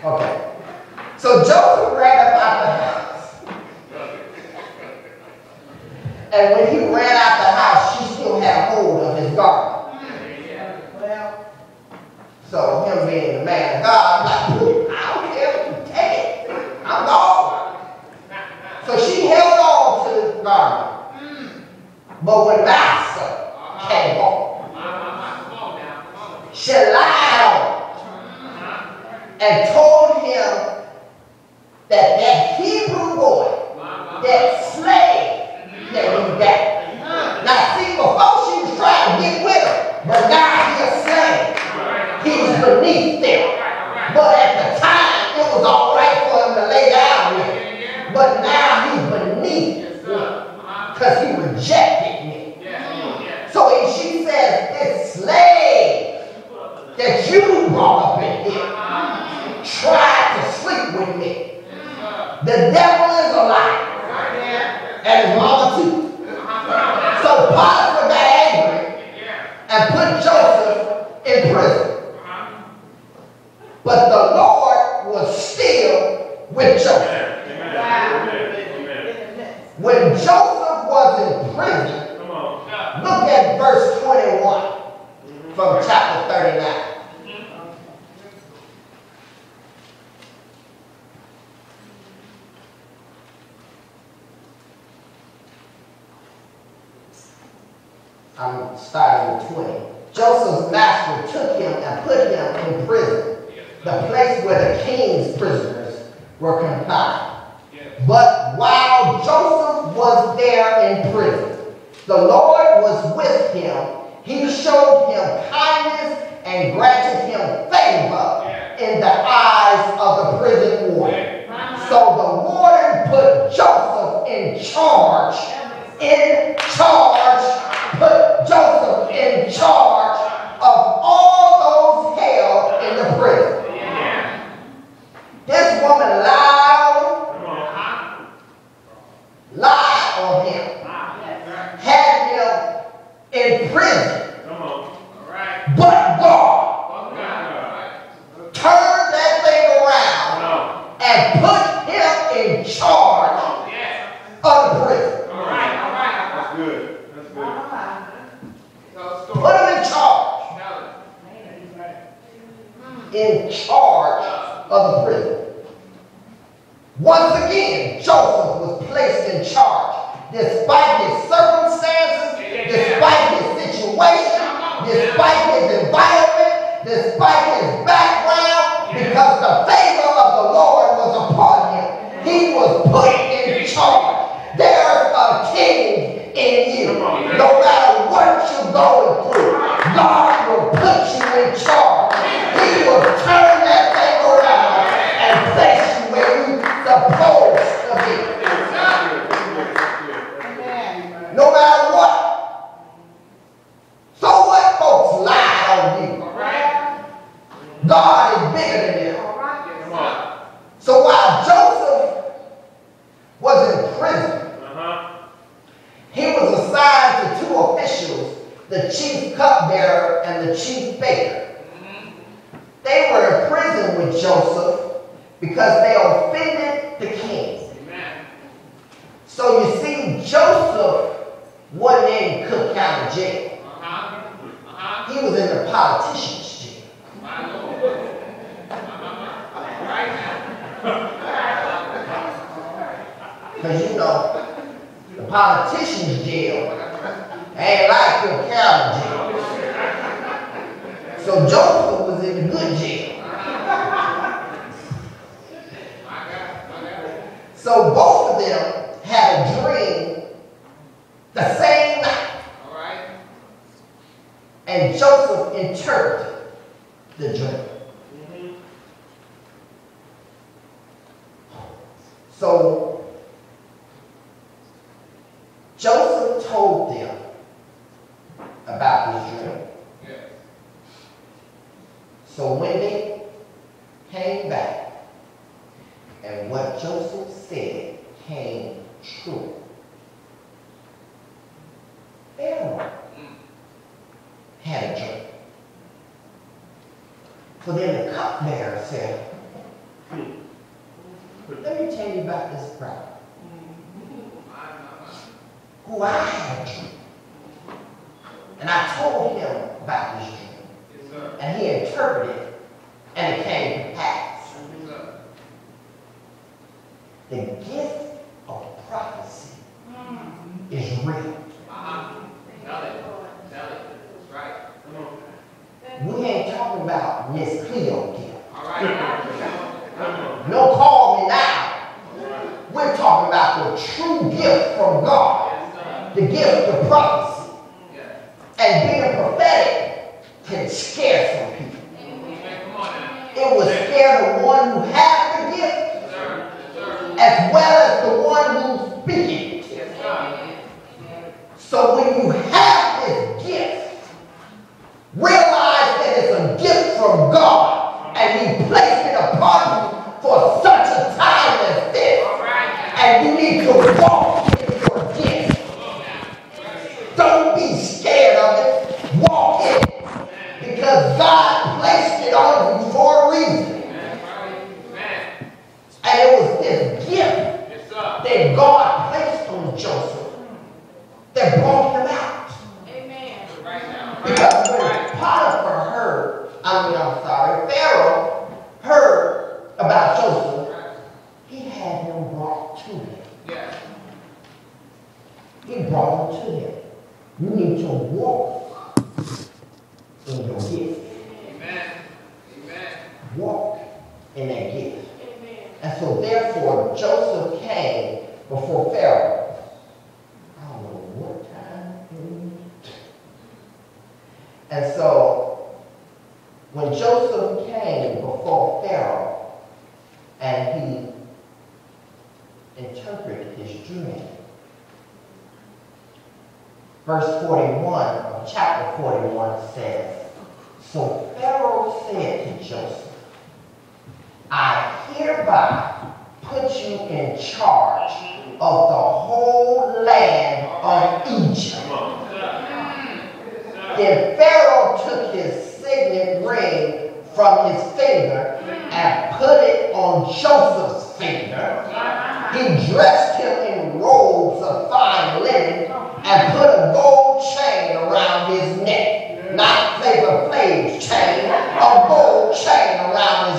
Okay. So Joseph ran up out the house. And when he ran out the house, she still had hold of his garment. Well, so him being the man of God, I'm like, I don't care, take it. I'm gone. So she held on to the garment. But when master came home, she lied on and told him that Hebrew boy, that slave that he got. Now see, before she was trying to get with him, but now he's a slave. He's beneath them. But at the time, it was all right for him to lay down with him. But now he's beneath me because he rejected me. So she says, this slave that you brought up in here tried to sleep with me. The devil is a liar. And his mama too. So Potiphar got angry and put Joseph in prison. But the Lord was still with Joseph. When Joseph was in prison, look at verse 21 from chapter 39. I'm starting with 20. Joseph's master took him and put him in prison, the place where the king's prisoners were confined. But while Joseph was there in prison, the Lord was with him. He showed him kindness and granted him favor in the eyes of the prison warden. So the warden put Joseph in charge, put Joseph in charge of all those held in the prison. This woman lied on him, had him in prison. But God turned that thing around and put him in charge of the prison. That's good. Put him in charge. In charge of the prison. Once again, Joseph was placed in charge. Despite his circumstances, despite his situation, despite his environment, despite his background, because the favor of the Lord was upon him. He was put in charge. There's a king in you. No matter what you're going through, God will put you in charge. He will turn that thing around and place you where you're supposed to be. No matter what. So what folks lie on you? God is bigger than them. So while Joseph was in prison, he was assigned to two officials, the chief cupbearer and the chief baker. They were in prison with Joseph because they offended the king. So you see, Joseph wasn't in Cook County jail. He was in the politician's jail. Because you know, the politician's jail ain't like Cook County jail. So Joseph was in the good jail. So both of them had a dream the same night. And Joseph interpreted the dream. So Joseph told them about his dream. So when they came back and what Joseph said came true, Pharaoh had a dream. So then the cupbearer said, Let me tell you about this prophet who I had a dream. And I told him about this dream. And he interpreted it, and it came to pass. The gift of prophecy is real. Tell it. That's right. We ain't talking about Miss Cleo gift. All right. No, call me now. We're talking about the true gift from God. The gift of prophecy. And being prophetic can scare some people. It will scare the one who has the gift as well as the one who's speaking it. So when you have this gift, realize that it's a gift from God and He placed it upon you for such a time as this. And you need to walk in your gift. Don't be scared of it. Walk in it. Because God placed it on you for a reason. And it was this gift that God placed on Joseph that brought him out. Because when Pharaoh heard about Joseph, he had him brought to him. He brought him to him. You need to walk in your gift. Walk in that gift. And so therefore, Joseph came before Pharaoh. I don't know what time it is. And so, when Joseph came before Pharaoh and he interpreted his dream, verse 41 of chapter 41 says, so Pharaoh said to Joseph, I hereby put you in charge of the whole land of Egypt. Then Pharaoh took his signet ring from his finger and put it on Joseph's finger. He dressed him in robes of fine linen and put a gold chain around his neck. Not Flavor Flav's chain, a gold chain around his